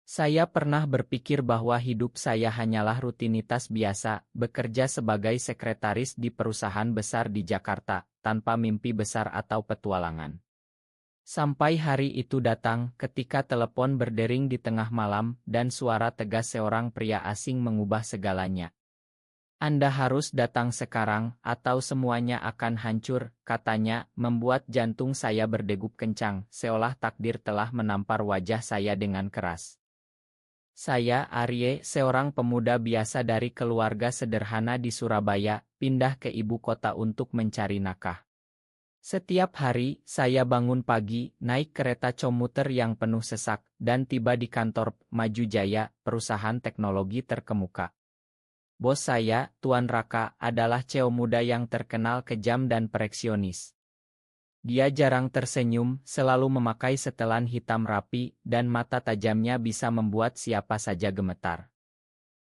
Saya pernah berpikir bahwa hidup saya hanyalah rutinitas biasa, bekerja sebagai sekretaris di perusahaan besar di Jakarta, tanpa mimpi besar atau petualangan. Sampai hari itu datang ketika telepon berdering di tengah malam dan suara tegas seorang pria asing mengubah segalanya. Anda harus datang sekarang, atau semuanya akan hancur, katanya, membuat jantung saya berdegup kencang, seolah takdir telah menampar wajah saya dengan keras. Saya, Arye, seorang pemuda biasa dari keluarga sederhana di Surabaya, pindah ke ibu kota untuk mencari nafkah. Setiap hari, saya bangun pagi, naik kereta komuter yang penuh sesak, dan tiba di kantor Maju Jaya, perusahaan teknologi terkemuka. Bos saya, Tuan Raka, adalah CEO muda yang terkenal kejam dan pereksionis. Dia jarang tersenyum, selalu memakai setelan hitam rapi, dan mata tajamnya bisa membuat siapa saja gemetar.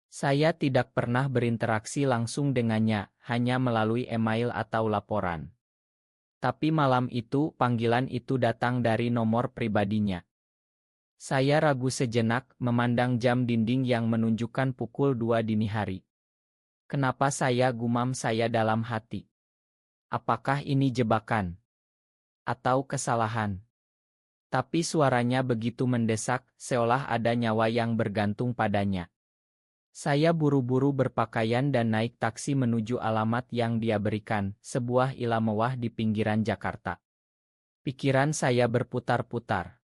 Saya tidak pernah berinteraksi langsung dengannya, hanya melalui email atau laporan. Tapi malam itu, panggilan itu datang dari nomor pribadinya. Saya ragu sejenak, memandang jam dinding yang menunjukkan pukul 2 dini hari. Kenapa saya gumam saya dalam hati? Apakah ini jebakan? Atau kesalahan? Tapi suaranya begitu mendesak, seolah ada nyawa yang bergantung padanya. Saya buru-buru berpakaian dan naik taksi menuju alamat yang dia berikan, sebuah villa mewah di pinggiran Jakarta. Pikiran saya berputar-putar.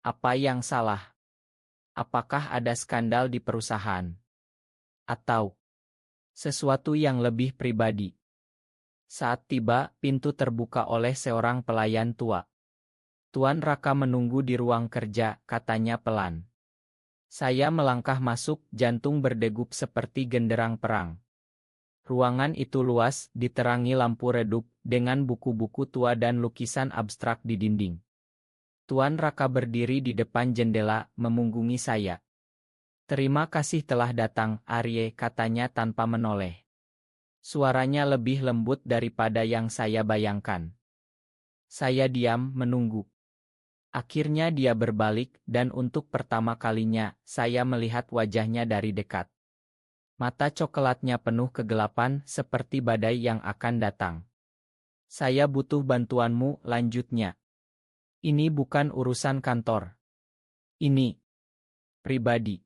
Apa yang salah? Apakah ada skandal di perusahaan? Atau sesuatu yang lebih pribadi? Saat tiba, pintu terbuka oleh seorang pelayan tua. Tuan Raka menunggu di ruang kerja, katanya pelan. Saya melangkah masuk, jantung berdegup seperti genderang perang. Ruangan itu luas, diterangi lampu redup, dengan buku-buku tua dan lukisan abstrak di dinding. Tuan Raka berdiri di depan jendela, memunggungi saya. Terima kasih telah datang, Arye, katanya tanpa menoleh. Suaranya lebih lembut daripada yang saya bayangkan. Saya diam, menunggu. Akhirnya dia berbalik, dan untuk pertama kalinya, saya melihat wajahnya dari dekat. Mata coklatnya penuh kegelapan, seperti badai yang akan datang. Saya butuh bantuanmu, lanjutnya. Ini bukan urusan kantor. Ini pribadi.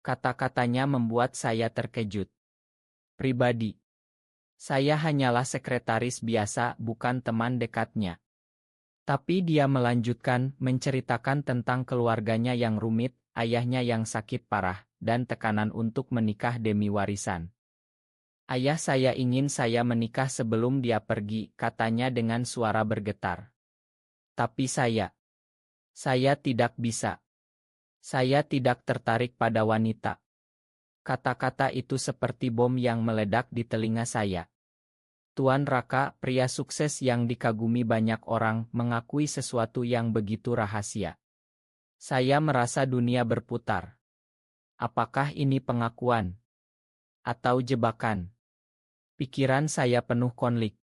Kata-katanya membuat saya terkejut. Pribadi. Saya hanyalah sekretaris biasa, bukan teman dekatnya. Tapi dia melanjutkan, menceritakan tentang keluarganya yang rumit, ayahnya yang sakit parah, dan tekanan untuk menikah demi warisan. Ayah saya ingin saya menikah sebelum dia pergi, katanya dengan suara bergetar. Tapi saya tidak bisa. Saya tidak tertarik pada wanita. Kata-kata itu seperti bom yang meledak di telinga saya. Tuan Raka, pria sukses yang dikagumi banyak orang, mengakui sesuatu yang begitu rahasia. Saya merasa dunia berputar. Apakah ini pengakuan? Atau jebakan? Pikiran saya penuh konflik.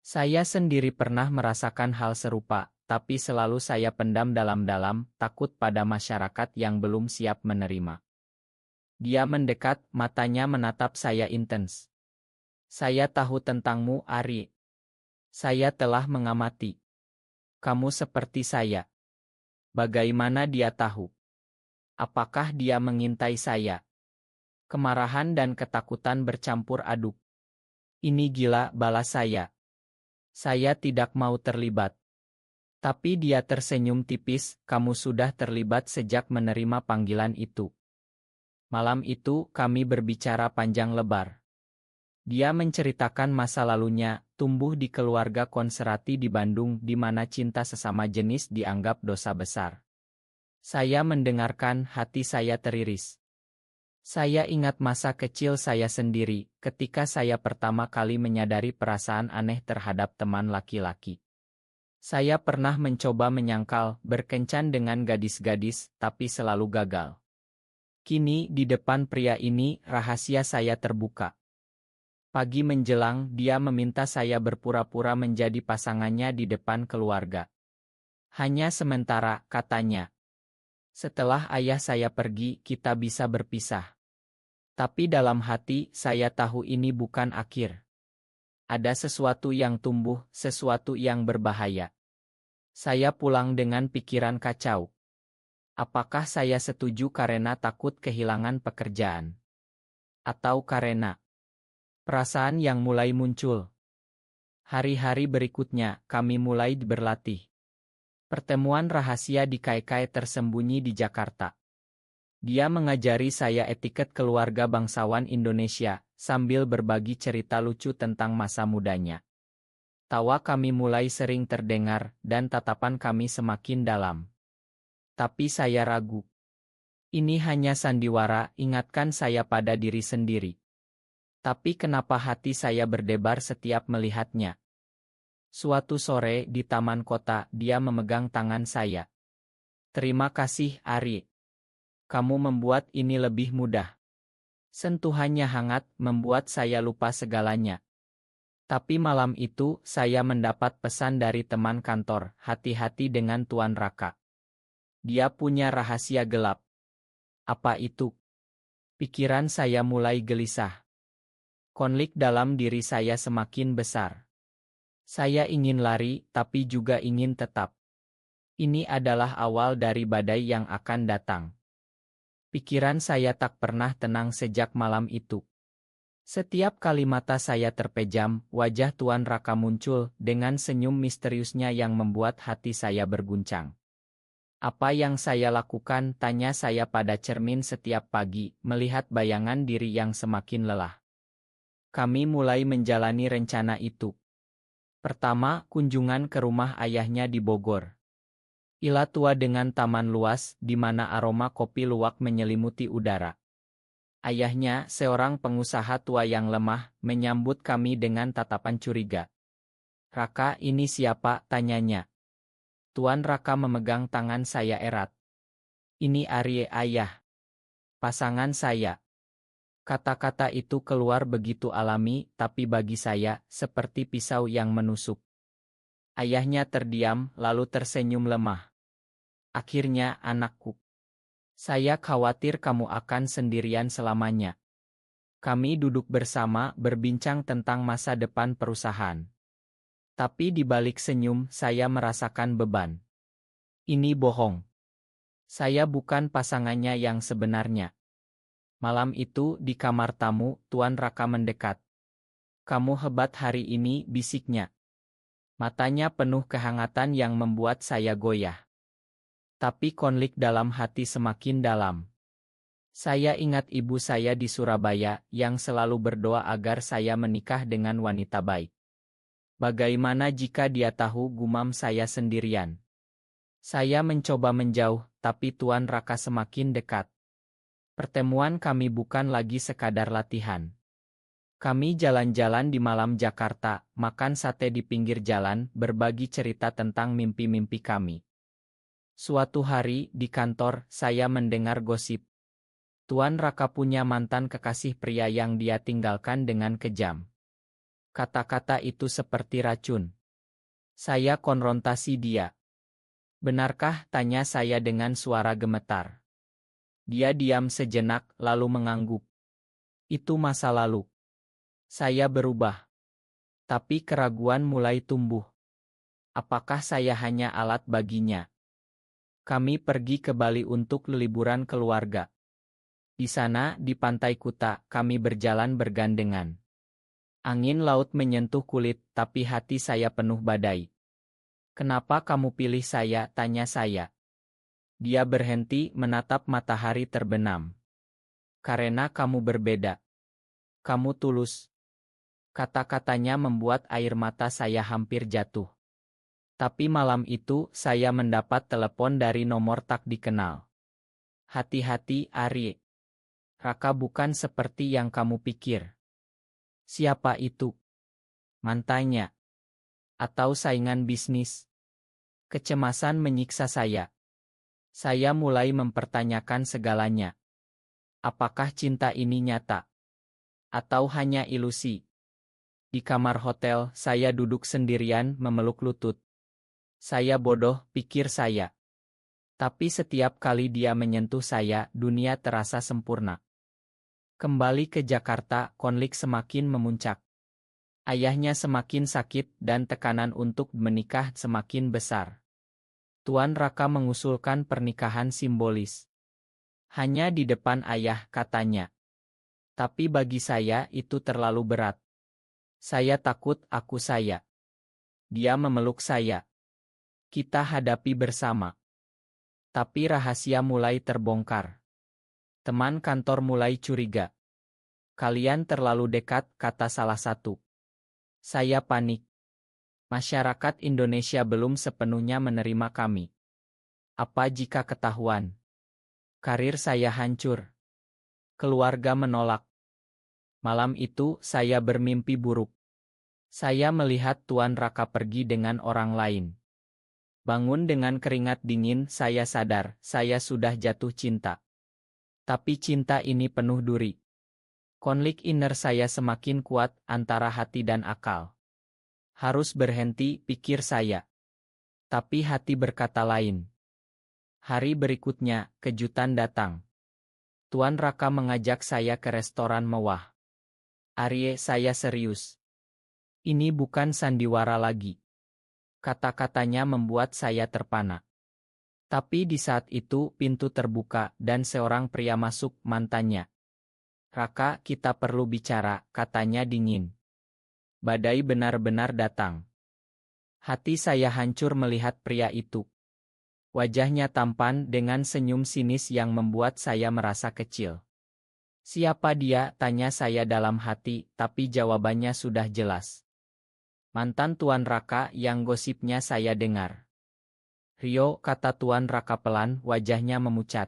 Saya sendiri pernah merasakan hal serupa, tapi selalu saya pendam dalam-dalam, takut pada masyarakat yang belum siap menerima. Dia mendekat, matanya menatap saya intens. Saya tahu tentangmu, Ari. Saya telah mengamati. Kamu seperti saya. Bagaimana dia tahu? Apakah dia mengintai saya? Kemarahan dan ketakutan bercampur aduk. Ini gila, balas saya. Saya tidak mau terlibat. Tapi dia tersenyum tipis, kamu sudah terlibat sejak menerima panggilan itu. Malam itu, kami berbicara panjang lebar. Dia menceritakan masa lalunya, tumbuh di keluarga konservatif di Bandung di mana cinta sesama jenis dianggap dosa besar. Saya mendengarkan, hati saya teriris. Saya ingat masa kecil saya sendiri, ketika saya pertama kali menyadari perasaan aneh terhadap teman laki-laki. Saya pernah mencoba menyangkal, berkencan dengan gadis-gadis, tapi selalu gagal. Kini, di depan pria ini, rahasia saya terbuka. Pagi menjelang, dia meminta saya berpura-pura menjadi pasangannya di depan keluarga. Hanya sementara, katanya. Setelah ayah saya pergi, kita bisa berpisah. Tapi dalam hati, saya tahu ini bukan akhir. Ada sesuatu yang tumbuh, sesuatu yang berbahaya. Saya pulang dengan pikiran kacau. Apakah saya setuju karena takut kehilangan pekerjaan? Atau karena perasaan yang mulai muncul? Hari-hari berikutnya, kami mulai berlatih. Pertemuan rahasia di Kai-Kai tersembunyi di Jakarta. Dia mengajari saya etiket keluarga bangsawan Indonesia, sambil berbagi cerita lucu tentang masa mudanya. Tawa kami mulai sering terdengar, dan tatapan kami semakin dalam. Tapi saya ragu. Ini hanya sandiwara, ingatkan saya pada diri sendiri. Tapi kenapa hati saya berdebar setiap melihatnya? Suatu sore di taman kota, dia memegang tangan saya. Terima kasih, Ari. Kamu membuat ini lebih mudah. Sentuhannya hangat, membuat saya lupa segalanya. Tapi malam itu, saya mendapat pesan dari teman kantor, hati-hati dengan Tuan Raka. Dia punya rahasia gelap. Apa itu? Pikiran saya mulai gelisah. Konflik dalam diri saya semakin besar. Saya ingin lari, tapi juga ingin tetap. Ini adalah awal dari badai yang akan datang. Pikiran saya tak pernah tenang sejak malam itu. Setiap kali mata saya terpejam, wajah Tuan Raka muncul dengan senyum misteriusnya yang membuat hati saya berguncang. Apa yang saya lakukan, tanya saya pada cermin setiap pagi, melihat bayangan diri yang semakin lelah. Kami mulai menjalani rencana itu. Pertama, kunjungan ke rumah ayahnya di Bogor. Ila tua dengan taman luas, di mana aroma kopi luwak menyelimuti udara. Ayahnya, seorang pengusaha tua yang lemah, menyambut kami dengan tatapan curiga. Raka, ini siapa? Tanyanya. Tuan Raka memegang tangan saya erat. Ini Arye, ayah. Pasangan saya. Kata-kata itu keluar begitu alami, tapi bagi saya, seperti pisau yang menusuk. Ayahnya terdiam, lalu tersenyum lemah. Akhirnya, anakku. Saya khawatir kamu akan sendirian selamanya. Kami duduk bersama, berbincang tentang masa depan perusahaan. Tapi di balik senyum, saya merasakan beban. Ini bohong. Saya bukan pasangannya yang sebenarnya. Malam itu, di kamar tamu, Tuan Raka mendekat. Kamu hebat hari ini, bisiknya. Matanya penuh kehangatan yang membuat saya goyah. Tapi konflik dalam hati semakin dalam. Saya ingat ibu saya di Surabaya yang selalu berdoa agar saya menikah dengan wanita baik. Bagaimana jika dia tahu gumam saya sendirian? Saya mencoba menjauh, tapi Tuan Raka semakin dekat. Pertemuan kami bukan lagi sekadar latihan. Kami jalan-jalan di malam Jakarta, makan sate di pinggir jalan, berbagi cerita tentang mimpi-mimpi kami. Suatu hari, di kantor, saya mendengar gosip. Tuan Raka punya mantan kekasih pria yang dia tinggalkan dengan kejam. Kata-kata itu seperti racun. Saya konfrontasi dia. Benarkah? Tanya saya dengan suara gemetar. Dia diam sejenak, lalu mengangguk. Itu masa lalu. Saya berubah. Tapi keraguan mulai tumbuh. Apakah saya hanya alat baginya? Kami pergi ke Bali untuk liburan keluarga. Di sana, di pantai Kuta, kami berjalan bergandengan. Angin laut menyentuh kulit, tapi hati saya penuh badai. Kenapa kamu pilih saya? Tanya saya. Dia berhenti, menatap matahari terbenam. Karena kamu berbeda. Kamu tulus. Kata-katanya membuat air mata saya hampir jatuh. Tapi malam itu, saya mendapat telepon dari nomor tak dikenal. Hati-hati, Ari. Raka bukan seperti yang kamu pikir. Siapa itu? Mantannya? Atau saingan bisnis? Kecemasan menyiksa saya. Saya mulai mempertanyakan segalanya. Apakah cinta ini nyata? Atau hanya ilusi? Di kamar hotel, saya duduk sendirian memeluk lutut. Saya bodoh, pikir saya. Tapi setiap kali dia menyentuh saya, dunia terasa sempurna. Kembali ke Jakarta, konflik semakin memuncak. Ayahnya semakin sakit dan tekanan untuk menikah semakin besar. Tuan Raka mengusulkan pernikahan simbolis. Hanya di depan ayah, katanya. Tapi bagi saya itu terlalu berat. Saya takut saya. Dia memeluk saya. Kita hadapi bersama. Tapi rahasia mulai terbongkar. Teman kantor mulai curiga. Kalian terlalu dekat, kata salah satu. Saya panik. Masyarakat Indonesia belum sepenuhnya menerima kami. Apa jika ketahuan? Karir saya hancur. Keluarga menolak. Malam itu, saya bermimpi buruk. Saya melihat Tuan Raka pergi dengan orang lain. Bangun dengan keringat dingin, saya sadar, saya sudah jatuh cinta. Tapi cinta ini penuh duri. Konflik inner saya semakin kuat antara hati dan akal. Harus berhenti, pikir saya. Tapi hati berkata lain. Hari berikutnya, kejutan datang. Tuan Raka mengajak saya ke restoran mewah. Arye, saya serius. Ini bukan sandiwara lagi. Kata-katanya membuat saya terpana. Tapi di saat itu pintu terbuka dan seorang pria masuk, mantannya. Raka, kita perlu bicara, katanya dingin. Badai benar-benar datang. Hati saya hancur melihat pria itu. Wajahnya tampan dengan senyum sinis yang membuat saya merasa kecil. Siapa dia? Tanya saya dalam hati, tapi jawabannya sudah jelas. Mantan Tuan Raka yang gosipnya saya dengar. Rio, kata Tuan Raka pelan, wajahnya memucat.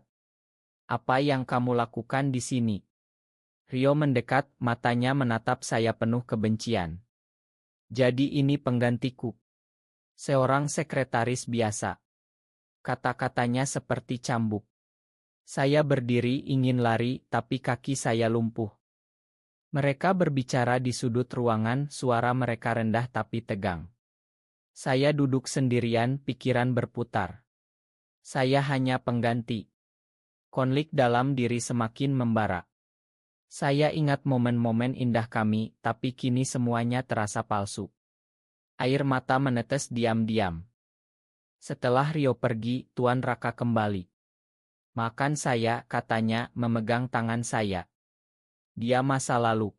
Apa yang kamu lakukan di sini? Rio mendekat, matanya menatap saya penuh kebencian. Jadi ini penggantiku. Seorang sekretaris biasa. Kata-katanya seperti cambuk. Saya berdiri ingin lari, tapi kaki saya lumpuh. Mereka berbicara di sudut ruangan, suara mereka rendah tapi tegang. Saya duduk sendirian, pikiran berputar. Saya hanya pengganti. Konflik dalam diri semakin membara. Saya ingat momen-momen indah kami, tapi kini semuanya terasa palsu. Air mata menetes diam-diam. Setelah Rio pergi, Tuan Raka kembali. Makan saya, katanya, memegang tangan saya. Dia masa lalu.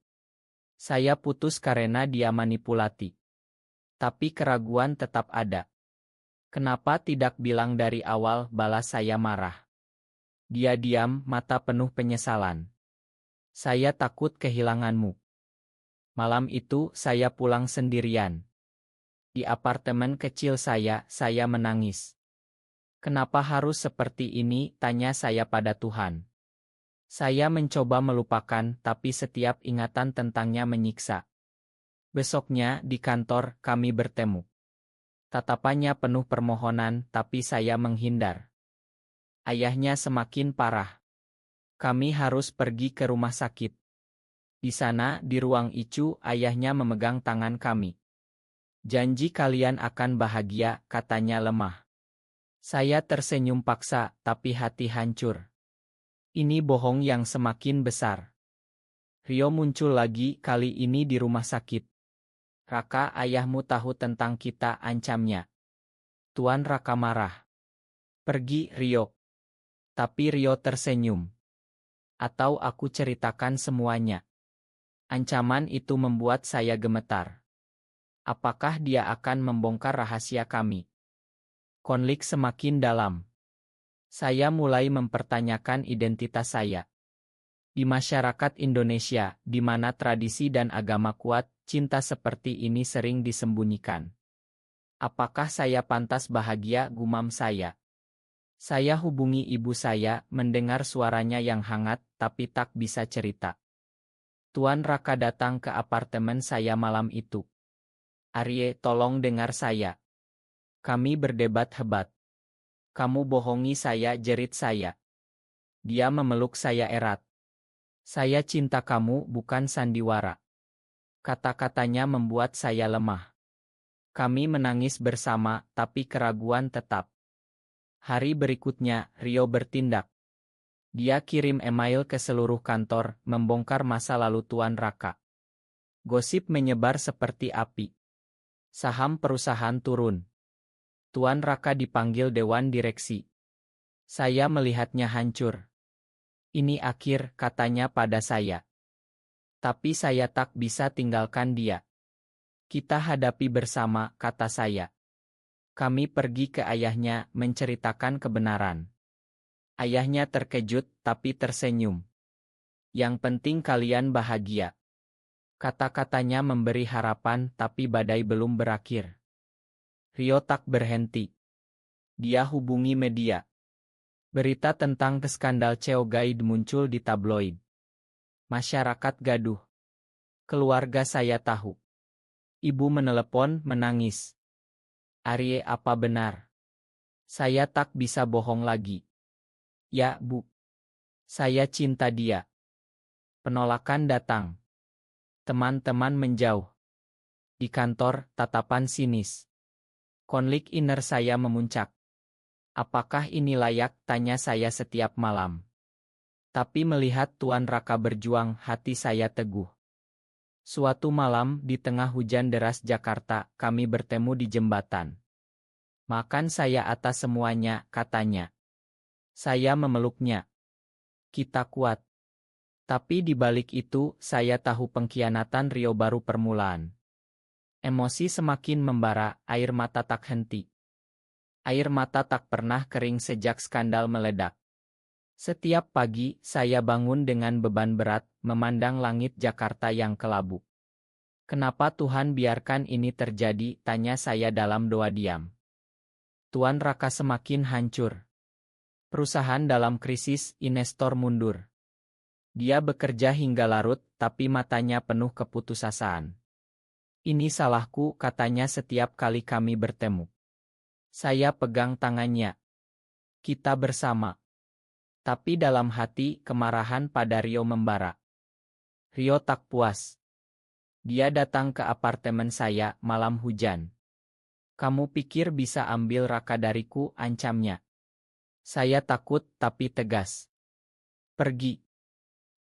Saya putus karena dia manipulati. Tapi keraguan tetap ada. Kenapa tidak bilang dari awal, balas saya marah. Dia diam, mata penuh penyesalan. Saya takut kehilanganmu. Malam itu, saya pulang sendirian. Di apartemen kecil saya menangis. Kenapa harus seperti ini, tanya saya pada Tuhan. Saya mencoba melupakan, tapi setiap ingatan tentangnya menyiksa. Besoknya, di kantor, kami bertemu. Tatapannya penuh permohonan, tapi saya menghindar. Ayahnya semakin parah. Kami harus pergi ke rumah sakit. Di sana, di ruang ICU, ayahnya memegang tangan kami. Janji kalian akan bahagia, katanya lemah. Saya tersenyum paksa, tapi hati hancur. Ini bohong yang semakin besar. Rio muncul lagi, kali ini di rumah sakit. Raka, ayahmu tahu tentang kita, ancamnya. Tuan Raka marah. Pergi, Rio. Tapi Rio tersenyum. Atau aku ceritakan semuanya. Ancaman itu membuat saya gemetar. Apakah dia akan membongkar rahasia kami? Konflik semakin dalam. Saya mulai mempertanyakan identitas saya. Di masyarakat Indonesia, di mana tradisi dan agama kuat, cinta seperti ini sering disembunyikan. Apakah saya pantas bahagia, gumam saya. Saya hubungi ibu saya, mendengar suaranya yang hangat, tapi tak bisa cerita. Tuan Raka datang ke apartemen saya malam itu. Arye, tolong dengar saya. Kami berdebat hebat. Kamu bohongi saya, jerit saya. Dia memeluk saya erat. Saya cinta kamu, bukan sandiwara. Kata-katanya membuat saya lemah. Kami menangis bersama, tapi keraguan tetap. Hari berikutnya, Rio bertindak. Dia kirim email ke seluruh kantor, membongkar masa lalu Tuan Raka. Gosip menyebar seperti api. Saham perusahaan turun. Tuan Raka dipanggil Dewan Direksi. Saya melihatnya hancur. Ini akhir, katanya pada saya. Tapi saya tak bisa tinggalkan dia. Kita hadapi bersama, kata saya. Kami pergi ke ayahnya, menceritakan kebenaran. Ayahnya terkejut, tapi tersenyum. Yang penting kalian bahagia. Kata-katanya memberi harapan, tapi badai belum berakhir. Rio tak berhenti. Dia hubungi media. Berita tentang skandal Cheo Gaid muncul di tabloid. Masyarakat gaduh. Keluarga saya tahu. Ibu menelepon, menangis. Arye, apa benar? Saya tak bisa bohong lagi. Ya, Bu. Saya cinta dia. Penolakan datang. Teman-teman menjauh. Di kantor, tatapan sinis. Konflik inner saya memuncak. Apakah ini layak, tanya saya setiap malam. Tapi melihat Tuan Raka berjuang, hati saya teguh. Suatu malam, di tengah hujan deras Jakarta, kami bertemu di jembatan. Makan saya atas semuanya, katanya. Saya memeluknya. Kita kuat. Tapi di balik itu, saya tahu pengkhianatan Rio baru permulaan. Emosi semakin membara, air mata tak henti. Air mata tak pernah kering sejak skandal meledak. Setiap pagi, saya bangun dengan beban berat, memandang langit Jakarta yang kelabu. Kenapa Tuhan biarkan ini terjadi, tanya saya dalam doa diam. Tuan Raka semakin hancur. Perusahaan dalam krisis, investor mundur. Dia bekerja hingga larut, tapi matanya penuh keputusasaan. Ini salahku, katanya setiap kali kami bertemu. Saya pegang tangannya. Kita bersama. Tapi dalam hati, kemarahan pada Rio membara. Rio tak puas. Dia datang ke apartemen saya malam hujan. Kamu pikir bisa ambil Raka dariku, ancamnya. Saya takut tapi tegas. Pergi.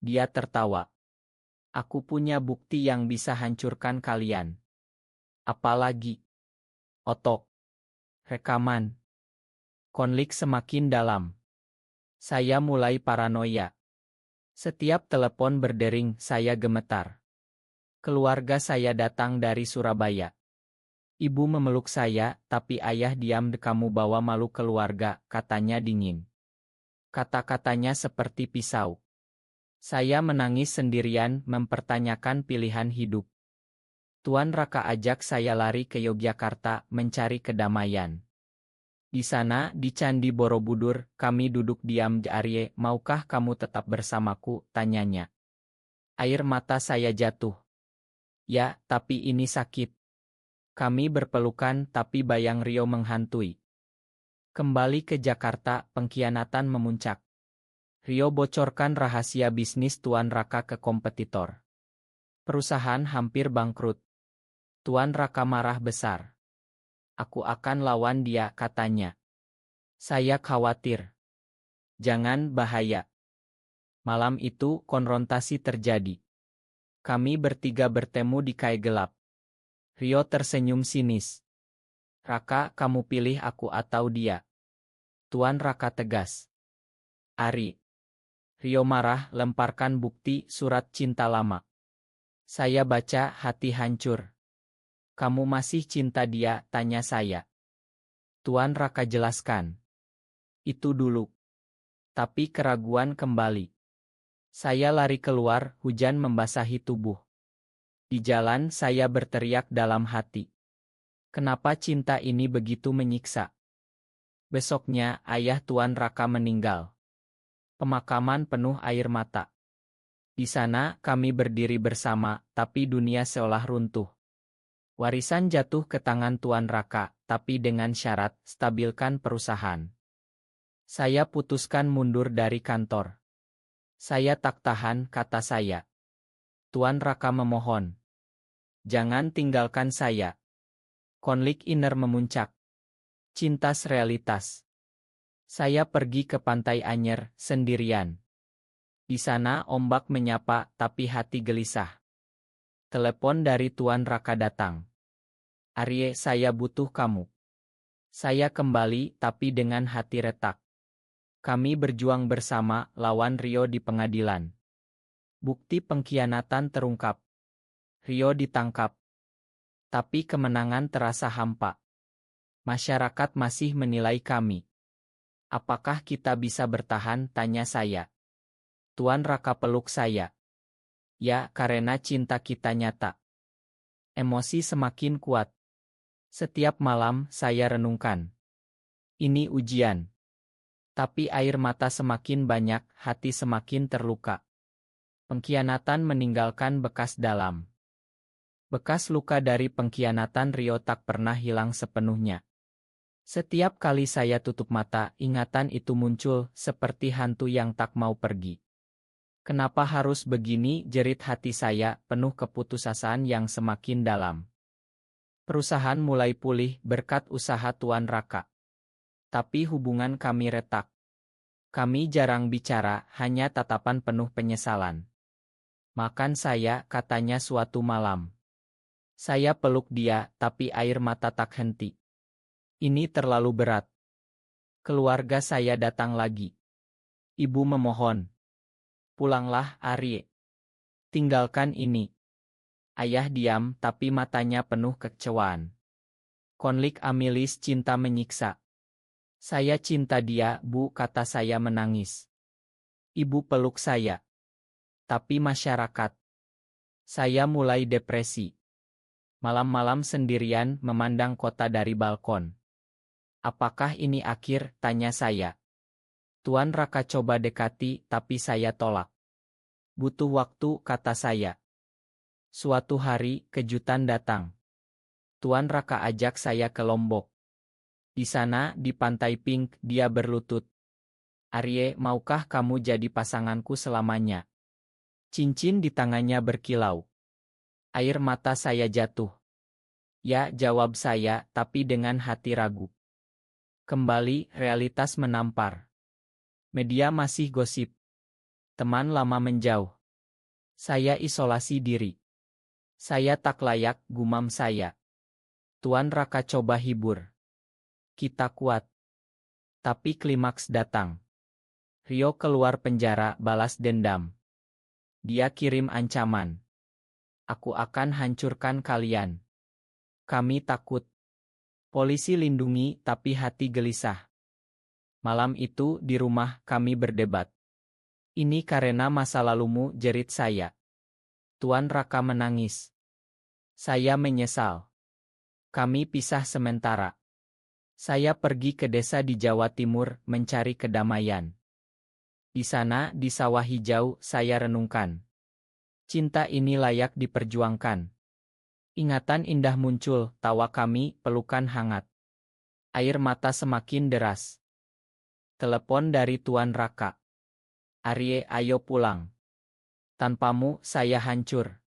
Dia tertawa. Aku punya bukti yang bisa hancurkan kalian. Apalagi? Otok. Rekaman. Konflik semakin dalam. Saya mulai paranoia. Setiap telepon berdering, saya gemetar. Keluarga saya datang dari Surabaya. Ibu memeluk saya, tapi ayah diam. Kamu bawa malu keluarga, katanya dingin. Kata-katanya seperti pisau. Saya menangis sendirian, mempertanyakan pilihan hidup. Tuan Raka ajak saya lari ke Yogyakarta, mencari kedamaian. Di sana, di Candi Borobudur, kami duduk diam. Arye, maukah kamu tetap bersamaku, tanyanya. Air mata saya jatuh. Ya, tapi ini sakit. Kami berpelukan, tapi bayang Rio menghantui. Kembali ke Jakarta, pengkhianatan memuncak. Rio bocorkan rahasia bisnis Tuan Raka ke kompetitor. Perusahaan hampir bangkrut. Tuan Raka marah besar. Aku akan lawan dia, katanya. Saya khawatir. Jangan, bahaya. Malam itu, konfrontasi terjadi. Kami bertiga bertemu di kai gelap. Rio tersenyum sinis. Raka, kamu pilih aku atau dia? Tuan Raka tegas. Ari. Rio marah, lemparkan bukti surat cinta lama. Saya baca, hati hancur. Kamu masih cinta dia, tanya saya. Tuan Raka jelaskan. Itu dulu. Tapi keraguan kembali. Saya lari keluar, hujan membasahi tubuh. Di jalan saya berteriak dalam hati. Kenapa cinta ini begitu menyiksa? Besoknya, ayah Tuan Raka meninggal. Pemakaman penuh air mata. Di sana, kami berdiri bersama, tapi dunia seolah runtuh. Warisan jatuh ke tangan Tuan Raka, tapi dengan syarat, stabilkan perusahaan. Saya putuskan mundur dari kantor. Saya tak tahan, kata saya. Tuan Raka memohon. Jangan tinggalkan saya. Konflik inner memuncak. Cintas realitas. Saya pergi ke Pantai Anyer, sendirian. Di sana ombak menyapa, tapi hati gelisah. Telepon dari Tuan Raka datang. Arye, saya butuh kamu. Saya kembali, tapi dengan hati retak. Kami berjuang bersama, lawan Rio di pengadilan. Bukti pengkhianatan terungkap. Rio ditangkap. Tapi kemenangan terasa hampa. Masyarakat masih menilai kami. Apakah kita bisa bertahan, tanya saya. Tuan Raka peluk saya. Ya, karena cinta kita nyata. Emosi semakin kuat. Setiap malam saya renungkan. Ini ujian. Tapi air mata semakin banyak, hati semakin terluka. Pengkhianatan meninggalkan bekas dalam. Bekas luka dari pengkhianatan Rio tak pernah hilang sepenuhnya. Setiap kali saya tutup mata, ingatan itu muncul, seperti hantu yang tak mau pergi. Kenapa harus begini, jerit hati saya, penuh keputusasaan yang semakin dalam. Perusahaan mulai pulih berkat usaha Tuan Raka. Tapi hubungan kami retak. Kami jarang bicara, hanya tatapan penuh penyesalan. Makan saya, katanya suatu malam. Saya peluk dia, tapi air mata tak henti. Ini terlalu berat. Keluarga saya datang lagi. Ibu memohon. Pulanglah, Arye. Tinggalkan ini. Ayah diam, tapi matanya penuh kekecewaan. Konflik Amilis, cinta menyiksa. Saya cinta dia, Bu, kata saya menangis. Ibu peluk saya. Tapi masyarakat. Saya mulai depresi. Malam-malam sendirian memandang kota dari balkon. Apakah ini akhir, tanya saya. Tuan Raka coba dekati, tapi saya tolak. Butuh waktu, kata saya. Suatu hari, kejutan datang. Tuan Raka ajak saya ke Lombok. Di sana, di Pantai Pink, dia berlutut. Arye, maukah kamu jadi pasanganku selamanya? Cincin di tangannya berkilau. Air mata saya jatuh. Ya, jawab saya, tapi dengan hati ragu. Kembali, realitas menampar. Media masih gosip. Teman lama menjauh. Saya isolasi diri. Saya tak layak, gumam saya. Tuan Raka coba hibur. Kita kuat. Tapi klimaks datang. Rio keluar penjara, balas dendam. Dia kirim ancaman. Aku akan hancurkan kalian. Kami takut. Polisi lindungi, tapi hati gelisah. Malam itu, di rumah, kami berdebat. Ini karena masa lalumu, jerit saya. Tuan Raka menangis. Saya menyesal. Kami pisah sementara. Saya pergi ke desa di Jawa Timur, mencari kedamaian. Di sana, di sawah hijau, saya renungkan. Cinta ini layak diperjuangkan. Ingatan indah muncul, tawa kami, pelukan hangat. Air mata semakin deras. Telepon dari Tuan Raka. Arye, ayo pulang. Tanpamu, saya hancur.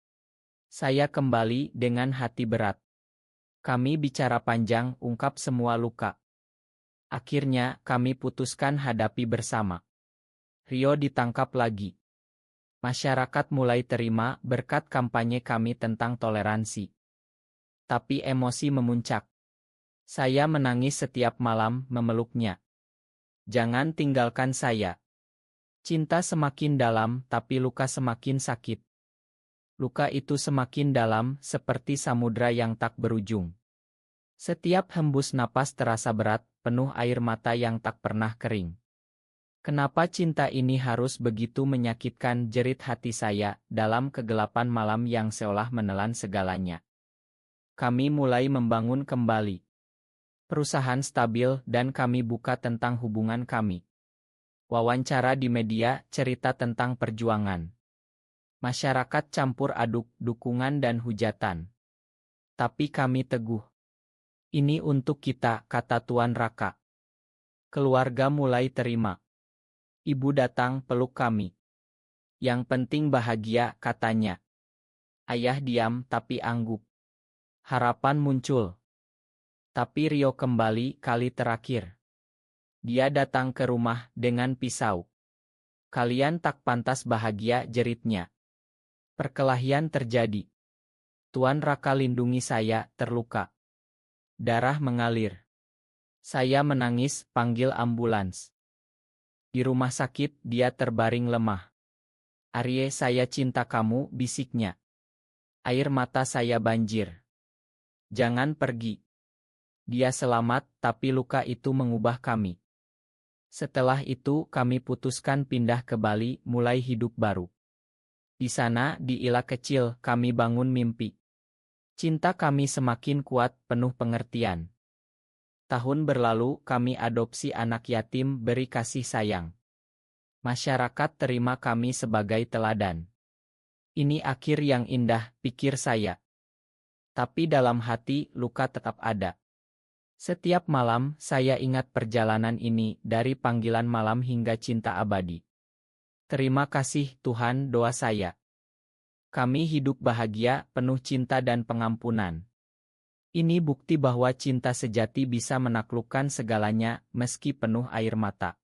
Saya kembali dengan hati berat. Kami bicara panjang, ungkap semua luka. Akhirnya, kami putuskan hadapi bersama. Rio ditangkap lagi. Masyarakat mulai terima berkat kampanye kami tentang toleransi. Tapi emosi memuncak. Saya menangis setiap malam memeluknya. Jangan tinggalkan saya. Cinta semakin dalam, tapi luka semakin sakit. Luka itu semakin dalam, seperti samudra yang tak berujung. Setiap hembus napas terasa berat, penuh air mata yang tak pernah kering. Kenapa cinta ini harus begitu menyakitkan, jerit hati saya, dalam kegelapan malam yang seolah menelan segalanya. Kami mulai membangun kembali. Perusahaan stabil dan kami buka tentang hubungan kami. Wawancara di media, cerita tentang perjuangan. Masyarakat campur aduk, dukungan dan hujatan. Tapi kami teguh. Ini untuk kita, kata Tuan Raka. Keluarga mulai terima. Ibu datang peluk kami. Yang penting bahagia, katanya. Ayah diam tapi angguk. Harapan muncul. Tapi Rio kembali kali terakhir. Dia datang ke rumah dengan pisau. Kalian tak pantas bahagia, jeritnya. Perkelahian terjadi. Tuan Raka lindungi saya, terluka. Darah mengalir. Saya menangis, panggil ambulans. Di rumah sakit, dia terbaring lemah. Arye, saya cinta kamu, bisiknya. Air mata saya banjir. Jangan pergi. Dia selamat, tapi luka itu mengubah kami. Setelah itu kami putuskan pindah ke Bali, mulai hidup baru. Di sana, di Ila kecil, kami bangun mimpi. Cinta kami semakin kuat, penuh pengertian. Tahun berlalu, kami adopsi anak yatim, beri kasih sayang. Masyarakat terima kami sebagai teladan. Ini akhir yang indah, pikir saya. Tapi dalam hati, luka tetap ada. Setiap malam, saya ingat perjalanan ini, dari panggilan malam hingga cinta abadi. Terima kasih, Tuhan, doa saya. Kami hidup bahagia, penuh cinta dan pengampunan. Ini bukti bahwa cinta sejati bisa menaklukkan segalanya, meski penuh air mata.